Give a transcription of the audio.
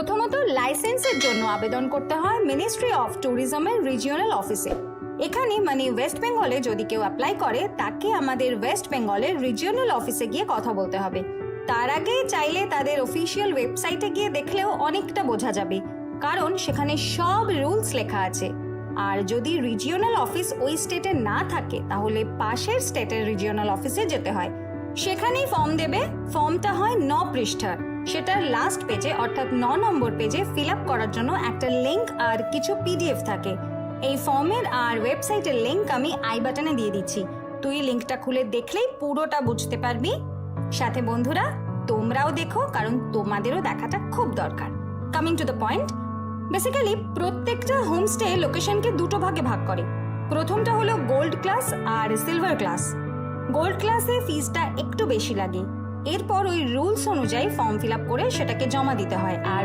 প্রথমত লাইসেন্সের জন্য আবেদন করতে হয় মিনিস্ট্রি অফ ট্যুরিজমের রিজিওনাল অফিসে। এখানে মানে ওয়েস্ট বেঙ্গলে যদি কেউ অ্যাপ্লাই করে তাকে আমাদের ওয়েস্ট বেঙ্গলের রিজিওনাল অফিসে গিয়ে কথা বলতে হবে। তার আগে চাইলে তাদের অফিসিয়াল ওয়েবসাইটে গিয়ে দেখলেও অনেকটা বোঝা যাবে, কারণ সেখানে সব রুলস লেখা আছে। আর যদি রিজিওনাল অফিস ওই স্টেটে না থাকে তাহলে পাশের স্টেটের রিজিওনাল অফিসে যেতে হয়, সেখানেই ফর্ম দেবে। ফর্মটা হয় 9 পৃষ্ঠার। সেটার লাস্ট পেজে অর্থাৎ 9 নম্বর পেজে ফিল আপ করার জন্য একটা লিঙ্ক আর কিছু পিডিএফ থাকে। এই ফর্মের আর ওয়েবসাইটের লিঙ্ক আমি আই বাটনে দিয়ে দিচ্ছি, তুই লিঙ্কটা খুলে দেখলেই পুরোটা বুঝতে পারবি। সাথে বন্ধুরা তোমরাও দেখো, কারণ তোমাদেরও দেখাটা খুব দরকার। Coming to the point, basically প্রত্যেকটা হোমস্টে লোকেশনকে দুটো ভাগে ভাগ করে। প্রথমটা হলো গোল্ড ক্লাস আর সিলভার ক্লাস। গোল্ড ক্লাসে ফিজটা একটু বেশি লাগে। এরপর ওই রুলস অনুযায়ী ফর্ম ফিল আপ করে সেটাকে জমা দিতে হয়। আর